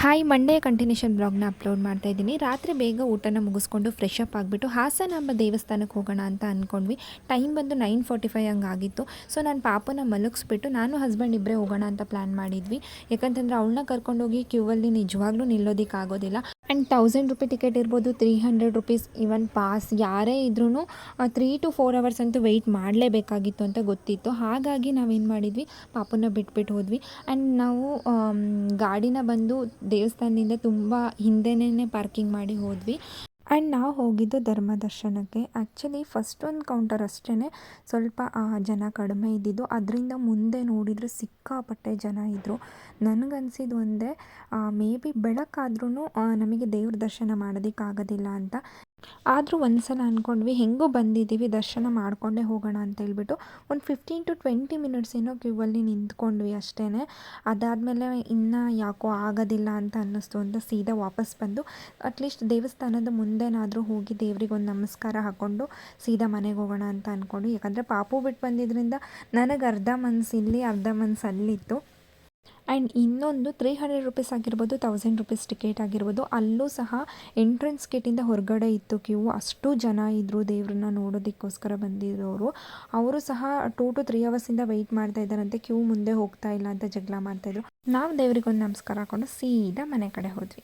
Hi, Monday continuation ಬ್ಲಾಗ್ನ upload ಮಾಡ್ತಾ ಇದ್ದೀನಿ. ರಾತ್ರಿ ಬೇಗ ಊಟನ ಮುಗಿಸ್ಕೊಂಡು ಫ್ರೆಶ್ ಅಪ್ ಆಗಿಬಿಟ್ಟು ಹಾಸನಾಂಬ ದೇವಸ್ಥಾನಕ್ಕೆ ಹೋಗೋಣ ಅಂತ ಅಂದ್ಕೊಂಡ್ವಿ. ಟೈಮ್ ಬಂದು 9:45 ಹಂಗಾಗಿತ್ತು. ಸೊ ನಾನು ಪಾಪನ ಮಲಗಿಸ್ಬಿಟ್ಟು ನಾನು ಹಸ್ಬೆಂಡ್ ಇಬ್ಬರೇ ಹೋಗೋಣ ಅಂತ ಪ್ಲ್ಯಾನ್ ಮಾಡಿದ್ವಿ. ಯಾಕಂತಂದರೆ ಅವಳನ್ನ ಕರ್ಕೊಂಡೋಗಿ ಕ್ಯೂವಲ್ಲಿ ನಿಜವಾಗ್ಲೂ ನಿಲ್ಲೋದಕ್ಕಾಗೋದಿಲ್ಲ. ಆ್ಯಂಡ್ 1000 ರೂಪಿ ಟಿಕೆಟ್ ಇರ್ಬೋದು, 300 ರುಪೀಸ್ ಇವನ್ ಪಾಸ್ ಯಾರೇ ಇದ್ರೂ 3 to 4 ಅವರ್ಸ್ ಅಂತೂ ವೆಯ್ಟ್ ಮಾಡಲೇಬೇಕಾಗಿತ್ತು ಅಂತ ಗೊತ್ತಿತ್ತು. ಹಾಗಾಗಿ ನಾವೇನು ಮಾಡಿದ್ವಿ, ಪಾಪನ ಬಿಟ್ಬಿಟ್ಟು ಹೋದ್ವಿ. ಆ್ಯಂಡ್ ನಾವು ಗಾಡಿನ ಬಂದು ದೇವಸ್ಥಾನದಿಂದ ತುಂಬ ಹಿಂದೆನೇ ಪಾರ್ಕಿಂಗ್ ಮಾಡಿ ಹೋದ್ವಿ. ಆ್ಯಂಡ್ ನಾವು ಹೋಗಿದ್ದು ಧರ್ಮ ದರ್ಶನಕ್ಕೆ. ಆ್ಯಕ್ಚುಲಿ ಫಸ್ಟ್ ಒಂದು ಕೌಂಟರ್ ಅಷ್ಟೇ ಸ್ವಲ್ಪ ಜನ ಕಡಿಮೆ ಇದ್ದಿದ್ದು. ಅದರಿಂದ ಮುಂದೆ ನೋಡಿದರೆ ಸಿಕ್ಕಾಪಟ್ಟೆ ಜನ ಇದ್ದರು. ನನಗನ್ಸಿದ್ದು ಒಂದೇ, ಮೇ ಬಿ ಬೆಳಕಾದ್ರೂ ನಮಗೆ ದೇವ್ರ ದರ್ಶನ ಮಾಡೋದಕ್ಕಾಗೋದಿಲ್ಲ ಅಂತ. ಆದರೂ ಒಂದು ಸಲ ಅಂದ್ಕೊಂಡ್ವಿ, ಹೆಂಗೂ ಬಂದಿದ್ದೀವಿ ದರ್ಶನ ಮಾಡಿಕೊಂಡೇ ಹೋಗೋಣ ಅಂತ ಹೇಳ್ಬಿಟ್ಟು ಒಂದು 15 to 20 ಮಿನಿಟ್ಸ್ ಏನೋ ಕ್ಯೂವಲ್ಲಿ ನಿಂತ್ಕೊಂಡ್ವಿ ಅಷ್ಟೇ. ಅದಾದಮೇಲೆ ಇನ್ನು ಯಾಕೋ ಆಗೋದಿಲ್ಲ ಅಂತ ಅನ್ನಿಸ್ತು ಅಂತ ಸೀದಾ ವಾಪಸ್ ಬಂದು ಅಟ್ಲೀಸ್ಟ್ ದೇವಸ್ಥಾನದ ಮುಂದೆನಾದರೂ ಹೋಗಿ ದೇವ್ರಿಗೆ ಒಂದು ನಮಸ್ಕಾರ ಹಾಕ್ಕೊಂಡು ಸೀದಾ ಮನೆಗೆ ಹೋಗೋಣ ಅಂತ ಅಂದ್ಕೊಂಡು. ಯಾಕಂದರೆ ಪಾಪು ಬಿಟ್ಟು ಬಂದಿದ್ದರಿಂದ ನನಗೆ ಅರ್ಧ ಮನಸ್ಸು ಇಲ್ಲಿ ಅರ್ಧ ಮನಸ್ಸು ಅಲ್ಲಿತ್ತು. ಆ್ಯಂಡ್ ಇನ್ನೊಂದು 300 ರುಪೀಸ್ ಆಗಿರ್ಬೋದು, 1000 ರುಪೀಸ್ ಟಿಕೆಟ್ ಆಗಿರ್ಬೋದು, ಅಲ್ಲೂ ಸಹ ಎಂಟ್ರೆನ್ಸ್ ಗೇಟಿಂದ ಹೊರಗಡೆ ಇತ್ತು ಕ್ಯೂ. ಅಷ್ಟು ಜನ ಇದ್ದರು ದೇವ್ರನ್ನ ನೋಡೋದಕ್ಕೋಸ್ಕರ ಬಂದಿರೋರು. ಅವರು ಸಹ 2 to 3 ಅವರ್ಸಿಂದ ವೆಯ್ಟ್ ಮಾಡ್ತಾ ಇದ್ದಾರಂತೆ, ಕ್ಯೂ ಮುಂದೆ ಹೋಗ್ತಾ ಇಲ್ಲ ಅಂತ ಜಗಳ ಮಾಡ್ತಾಯಿದ್ರು. ನಾವು ದೇವ್ರಿಗೊಂದು ನಮಸ್ಕಾರ ಹಾಕ್ಕೊಂಡು ಸೀದಾ ಮನೆ ಕಡೆ ಹೋದ್ವಿ.